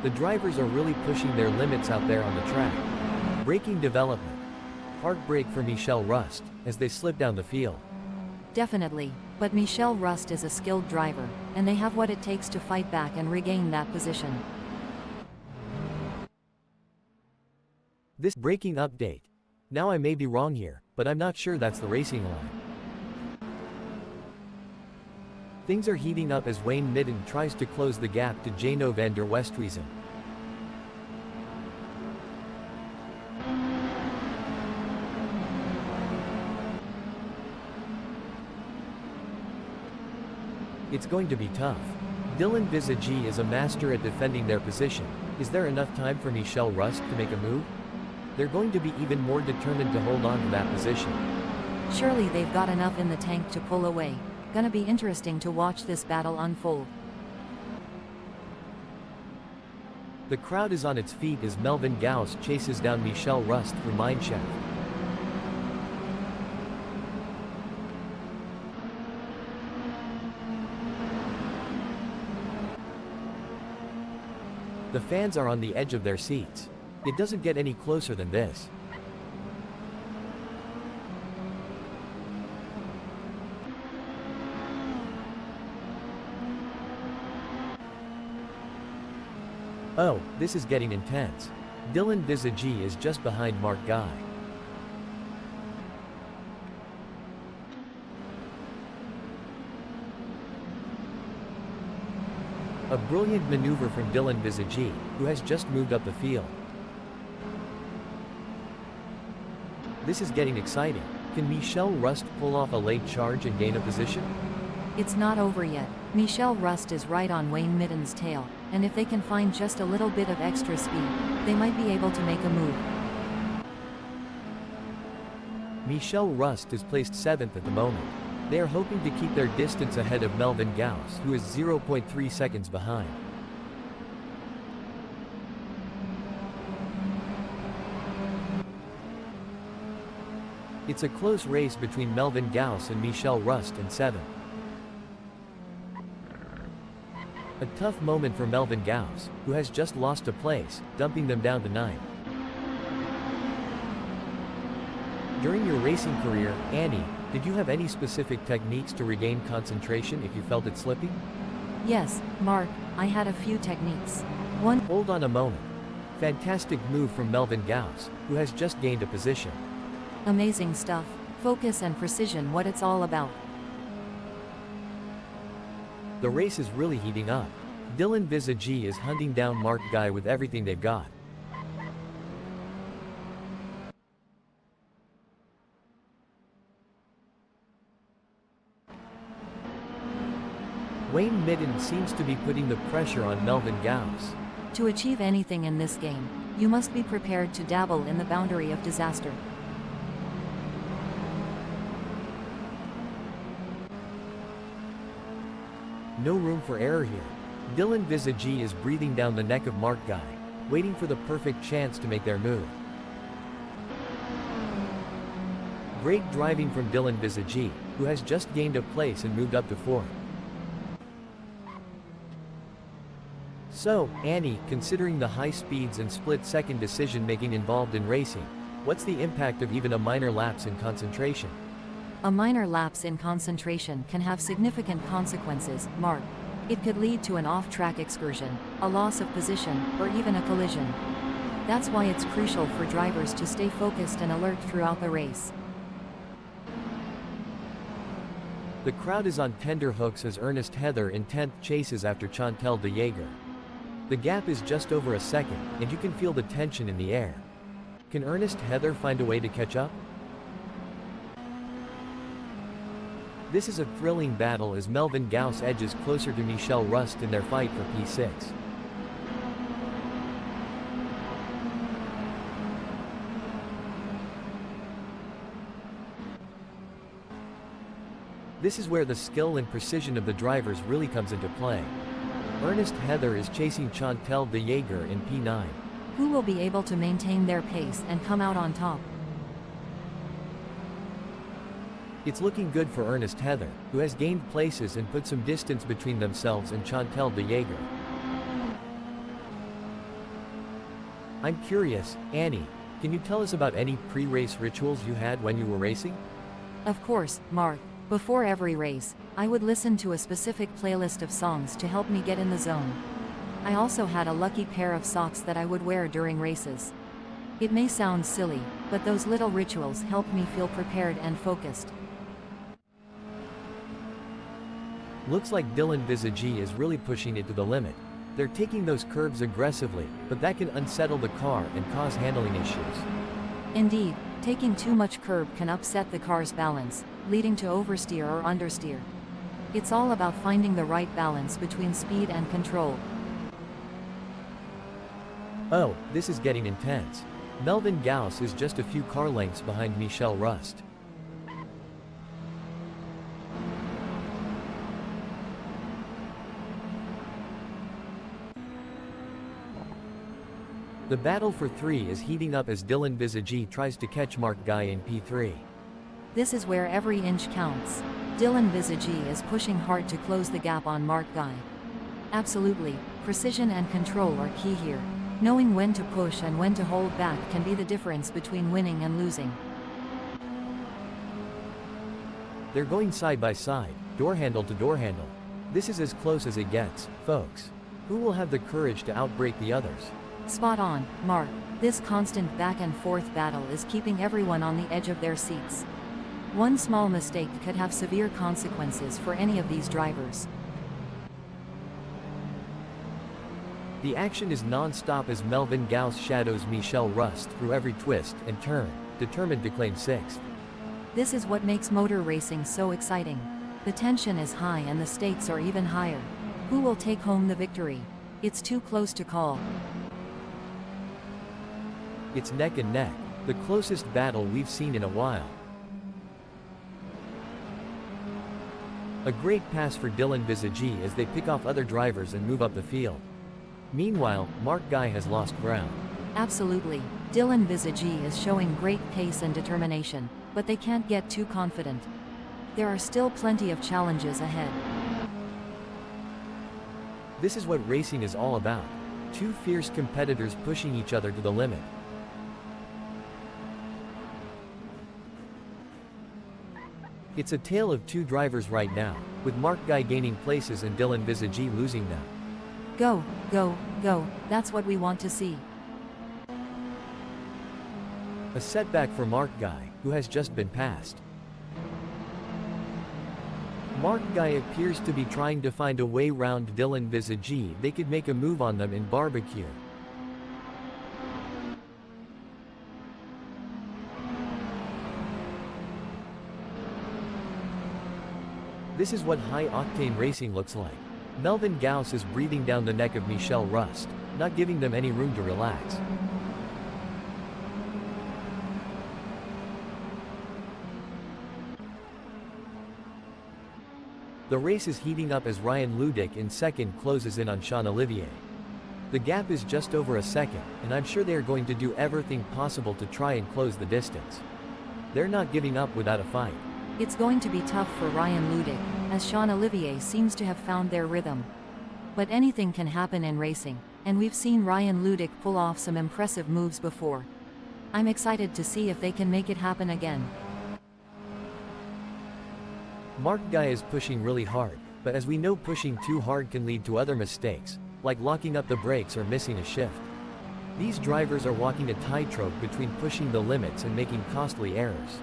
The drivers are really pushing their limits out there on the track. Braking development. Hard brake for Michel Rust, as they slip down the field. Definitely, but Michel Rust is a skilled driver, and they have what it takes to fight back and regain that position. This braking update. Now I may be wrong here, but I'm not sure that's the racing line. Things are heating up as Wayne Midden tries to close the gap to Jano van der Westhuizen. It's going to be tough. Dylan Visagie is a master at defending their position. Is there enough time for Michel Rust to make a move? They're going to be even more determined to hold on to that position. Surely they've got enough in the tank to pull away. Gonna be interesting to watch this battle unfold. The crowd is on its feet as Melvin Gauss chases down Michel Rust through mineshaft. The fans are on the edge of their seats. It doesn't get any closer than this. Oh, this is getting intense. Dylan Visagie is just behind Mark Guy. A brilliant maneuver from Dylan Visagie, who has just moved up the field. This is getting exciting. Can Michel Rust pull off a late charge and gain a position? It's not over yet. Michel Rust is right on Wayne Midden's tail, and if they can find just a little bit of extra speed, they might be able to make a move. Michel Rust is placed 7th at the moment. They are hoping to keep their distance ahead of Melvin Gauss, who is 0.3 seconds behind. It's a close race between Melvin Gauss and Michel Rust in 7th. A tough moment for Melvin Gauss, who has just lost a place, dumping them down to 9th. During your racing career, Annie, did you have any specific techniques to regain concentration if you felt it slipping? Yes, Mark, I had a few techniques. One. Hold on a moment. Fantastic move from Melvin Gauss, who has just gained a position. Amazing stuff. Focus and precision, what it's all about. The race is really heating up. Dylan Visagie is hunting down Mark Guy with everything they've got. Wayne Midden seems to be putting the pressure on Melvin Gauss. To achieve anything in this game, you must be prepared to dabble in the boundary of disaster. No room for error here. Dylan Visagie is breathing down the neck of Mark Guy, waiting for the perfect chance to make their move. Great driving from Dylan Visagie, who has just gained a place and moved up to 4th. So, Annie, considering the high speeds and split-second decision-making involved in racing, what's the impact of even a minor lapse in concentration? A minor lapse in concentration can have significant consequences, Mark. It could lead to an off-track excursion, a loss of position, or even a collision. That's why it's crucial for drivers to stay focused and alert throughout the race. The crowd is on tender hooks as Ernest Heather in 10th chases after Chantal de Jager. The gap is just over a second, and you can feel the tension in the air. Can Ernest Heather find a way to catch up? This is a thrilling battle as Melvin Gauss edges closer to Michel Rust in their fight for P6. This is where the skill and precision of the drivers really comes into play. Ernest Heather is chasing Chantal de Jaeger in P9. Who will be able to maintain their pace and come out on top? It's looking good for Ernest Heather, who has gained places and put some distance between themselves and Chantal de Jaeger. I'm curious, Annie, can you tell us about any pre-race rituals you had when you were racing? Of course, Mark. Before every race, I would listen to a specific playlist of songs to help me get in the zone. I also had a lucky pair of socks that I would wear during races. It may sound silly, but those little rituals helped me feel prepared and focused. Looks like Dylan Visagi is really pushing it to the limit. They're taking those curves aggressively, but that can unsettle the car and cause handling issues. Indeed, taking too much curb can upset the car's balance, leading to oversteer or understeer. It's all about finding the right balance between speed and control. Oh, this is getting intense. Melvin Gauss is just a few car lengths behind Michel Rust. The battle for 3 is heating up as Dylan Visagi tries to catch Mark Guy in P3. This is where every inch counts. Dylan Visagi is pushing hard to close the gap on Mark Guy. Absolutely, precision and control are key here. Knowing when to push and when to hold back can be the difference between winning and losing. They're going side by side, door handle to door handle. This is as close as it gets, folks. Who will have the courage to outbrake the others? Spot on, Mark. This constant back and forth battle is keeping everyone on the edge of their seats. One small mistake could have severe consequences for any of these drivers. The action is non-stop as Melvin Gauss shadows Michel Rust through every twist and turn, determined to claim 6th. This is what makes motor racing so exciting. The tension is high and the stakes are even higher. Who will take home the victory? It's too close to call. It's neck and neck, the closest battle we've seen in a while. A great pass for Dylan Visagi as they pick off other drivers and move up the field. Meanwhile, Mark Guy has lost ground. Absolutely. Dylan Visagi is showing great pace and determination, but they can't get too confident. There are still plenty of challenges ahead. This is what racing is all about. Two fierce competitors pushing each other to the limit. It's a tale of two drivers right now, with Mark Guy gaining places and Dylan Visagi losing them. Go, go, go, that's what we want to see. A setback for Mark Guy, who has just been passed. Mark Guy appears to be trying to find a way round Dylan Visagi. They could make a move on them in barbecue. This is what high-octane racing looks like. Melvin Gauss is breathing down the neck of Michel Rust, not giving them any room to relax. The race is heating up as Ryan Ludick in second closes in on Sean Olivier. The gap is just over a second, and I'm sure they are going to do everything possible to try and close the distance. They're not giving up without a fight. It's going to be tough for Ryan Ludick, as Sean Olivier seems to have found their rhythm. But anything can happen in racing, and we've seen Ryan Ludick pull off some impressive moves before. I'm excited to see if they can make it happen again. Mark Guy is pushing really hard, but as we know, pushing too hard can lead to other mistakes, like locking up the brakes or missing a shift. These drivers are walking a tightrope between pushing the limits and making costly errors.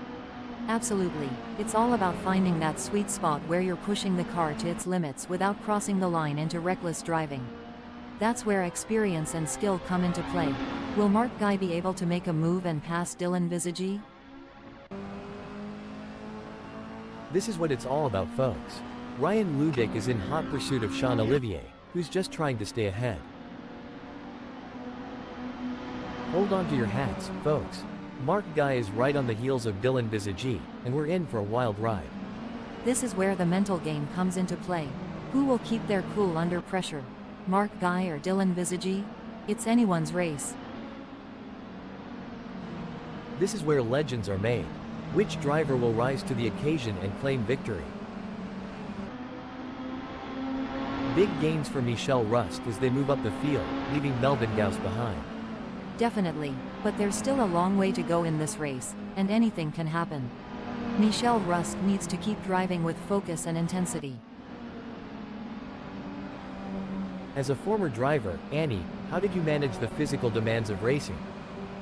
Absolutely, it's all about finding that sweet spot where you're pushing the car to its limits without crossing the line into reckless driving. That's where experience and skill come into play. Will Mark Guy be able to make a move and pass Dylan Visagi? This is what it's all about, folks. Ryan Ludick is in hot pursuit of Sean Olivier, who's just trying to stay ahead. Hold on to your hats, folks. Mark Guy is right on the heels of Dylan Visagi, and we're in for a wild ride. This is where the mental game comes into play. Who will keep their cool under pressure? Mark Guy or Dylan Visagi? It's anyone's race. This is where legends are made. Which driver will rise to the occasion and claim victory? Big gains for Michel Rust as they move up the field, leaving Melvin Gauss behind. Definitely, but there's still a long way to go in this race, and anything can happen. Michel Rust needs to keep driving with focus and intensity. As a former driver, Annie, how did you manage the physical demands of racing?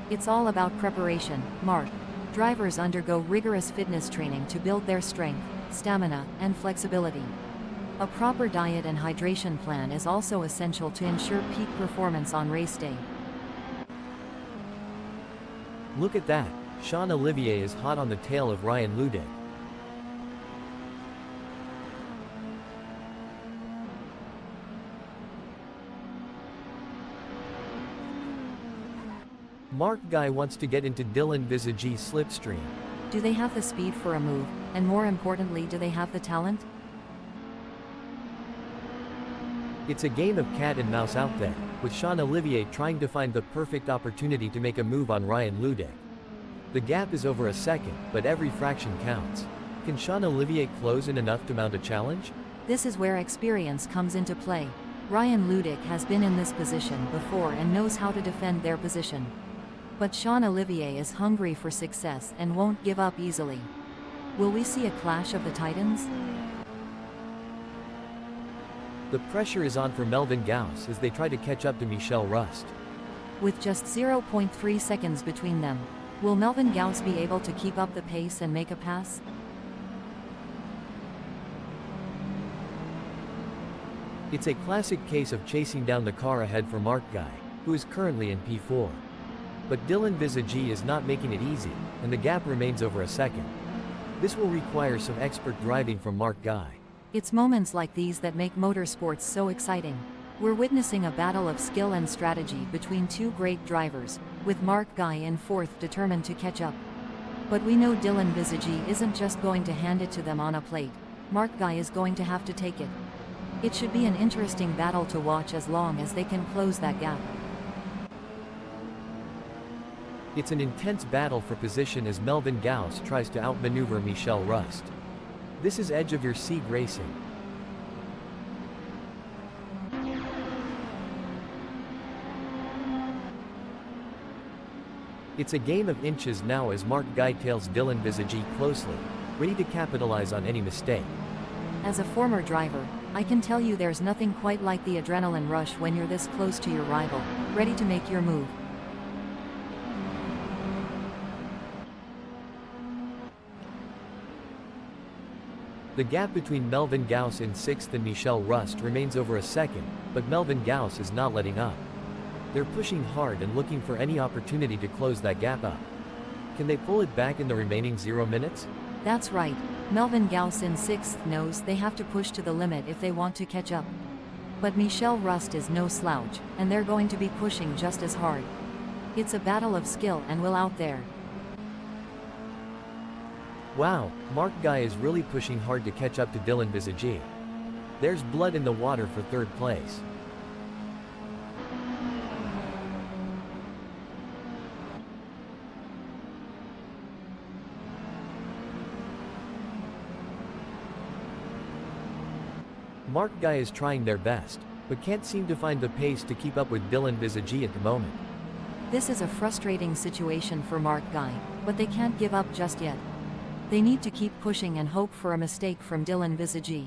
It's all about preparation, Mark. Drivers undergo rigorous fitness training to build their strength, stamina, and flexibility. A proper diet and hydration plan is also essential to ensure peak performance on race day. Look at that, Sean Olivier is hot on the tail of Ryan Ludick. Mark Guy wants to get into Dylan Visagi's slipstream. Do they have the speed for a move, and more importantly, do they have the talent? It's a game of cat and mouse out there, with Sean Olivier trying to find the perfect opportunity to make a move on Ryan Ludick. The gap is over a second, but every fraction counts. Can Sean Olivier close in enough to mount a challenge? This is where experience comes into play. Ryan Ludick has been in this position before and knows how to defend their position. But Sean Olivier is hungry for success and won't give up easily. Will we see a clash of the titans? The pressure is on for Melvin Gauss as they try to catch up to Michel Rust. With just 0.3 seconds between them, will Melvin Gauss be able to keep up the pace and make a pass? It's a classic case of chasing down the car ahead for Mark Guy, who is currently in P4. But Dylan Visagi is not making it easy, and the gap remains over a second. This will require some expert driving from Mark Guy. It's moments like these that make motorsports so exciting. We're witnessing a battle of skill and strategy between two great drivers, with Mark Guy in fourth determined to catch up. But we know Dylan Visagi isn't just going to hand it to them on a plate. Mark Guy is going to have to take it. It should be an interesting battle to watch as long as they can close that gap. It's an intense battle for position as Melvin Gauss tries to outmaneuver Michel Rust. This is edge of your seat racing. It's a game of inches now as Mark Guy tails Dylan Visagi closely, ready to capitalize on any mistake. As a former driver, I can tell you there's nothing quite like the adrenaline rush when you're this close to your rival, ready to make your move. The gap between Melvin Gauss in 6th and Michel Rust remains over a second, but Melvin Gauss is not letting up. They're pushing hard and looking for any opportunity to close that gap up. Can they pull it back in the remaining 0 minutes? That's right. Melvin Gauss in 6th knows they have to push to the limit if they want to catch up. But Michel Rust is no slouch, and they're going to be pushing just as hard. It's a battle of skill and will out there. Wow, Mark Guy is really pushing hard to catch up to Dylan Visagi. There's blood in the water for third place. Mark Guy is trying their best, but can't seem to find the pace to keep up with Dylan Visagi at the moment. This is a frustrating situation for Mark Guy, but they can't give up just yet. They need to keep pushing and hope for a mistake from Dylan Visagi.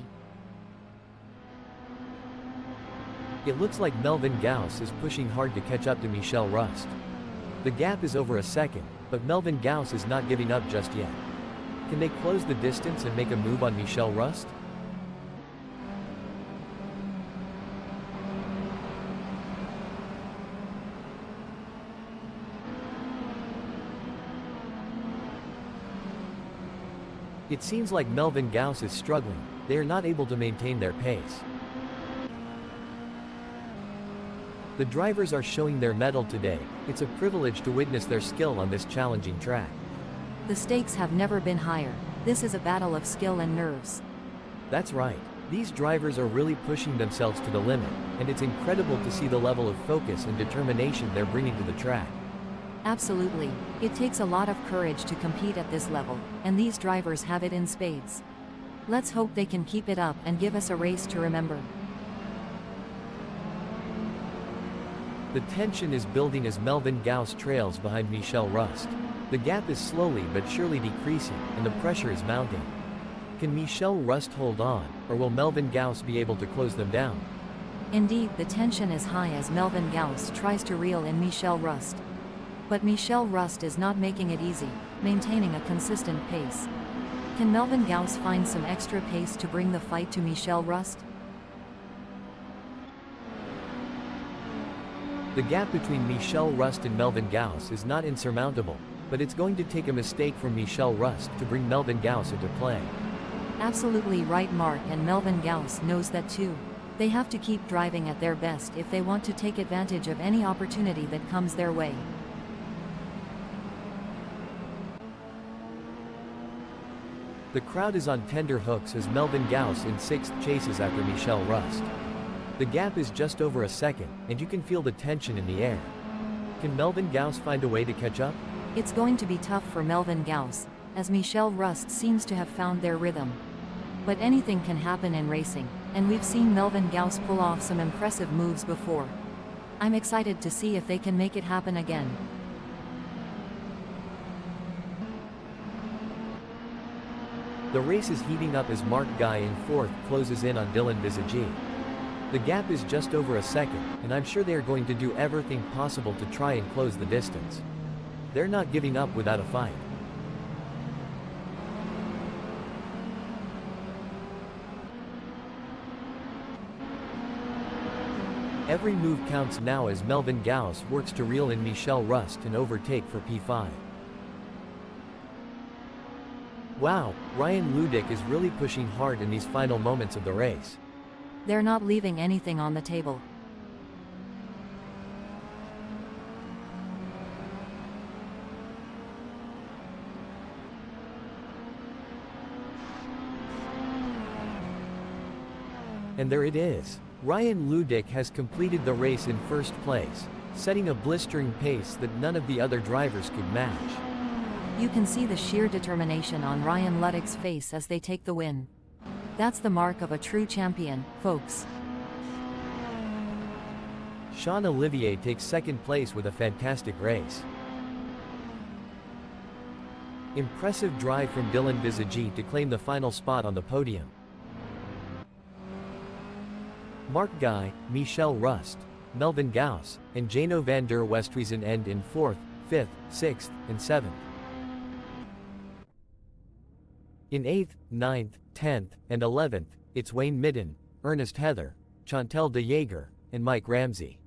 It looks like Melvin Gauss is pushing hard to catch up to Michel Rust. The gap is over a second, but Melvin Gauss is not giving up just yet. Can they close the distance and make a move on Michel Rust? It seems like Melvin Gauss is struggling. They are not able to maintain their pace. The drivers are showing their mettle today. It's a privilege to witness their skill on this challenging track. The stakes have never been higher. This is a battle of skill and nerves. That's right. These drivers are really pushing themselves to the limit, and it's incredible to see the level of focus and determination they're bringing to the track. Absolutely. It takes a lot of courage to compete at this level, and these drivers have it in spades. Let's hope they can keep it up and give us a race to remember. The tension is building as Melvin Gauss trails behind Michel Rust. The gap is slowly but surely decreasing, and the pressure is mounting. Can Michel Rust hold on, or will Melvin Gauss be able to close them down? Indeed, the tension is high as Melvin Gauss tries to reel in Michel Rust. But Michel Rust is not making it easy, maintaining a consistent pace. Can Melvin Gauss find some extra pace to bring the fight to Michel Rust? The gap between Michel Rust and Melvin Gauss is not insurmountable, but it's going to take a mistake from Michel Rust to bring Melvin Gauss into play. Absolutely right, Mark, and Melvin Gauss knows that too. They have to keep driving at their best if they want to take advantage of any opportunity that comes their way. The crowd is on tender hooks as Melvin Gauss in 6th chases after Michel Rust. The gap is just over a second, and you can feel the tension in the air. Can Melvin Gauss find a way to catch up? It's going to be tough for Melvin Gauss, as Michel Rust seems to have found their rhythm. But anything can happen in racing, and we've seen Melvin Gauss pull off some impressive moves before. I'm excited to see if they can make it happen again. The race is heating up as Mark Guy in 4th closes in on Dylan Visagie. The gap is just over a second, and I'm sure they are going to do everything possible to try and close the distance. They're not giving up without a fight. Every move counts now as Melvin Gauss works to reel in Michel Rust and overtake for P5. Wow, Ryan Ludick is really pushing hard in these final moments of the race. They're not leaving anything on the table. And there it is. Ryan Ludick has completed the race in 1st place, setting a blistering pace that none of the other drivers could match. You can see the sheer determination on Ryan Ludick's face as they take the win. That's the mark of a true champion, folks. Sean Olivier takes 2nd place with a fantastic race. Impressive drive from Dylan Visagie to claim the final spot on the podium. Mark Guy, Michel Rust, Melvin Gauss, and Jano van der Westhuizen end in 4th, 5th, 6th, and 7th. In 8th, 9th, 10th, and 11th, it's Wayne Midden, Ernest Heather, Chantel de Jager, and Mike Ramsey.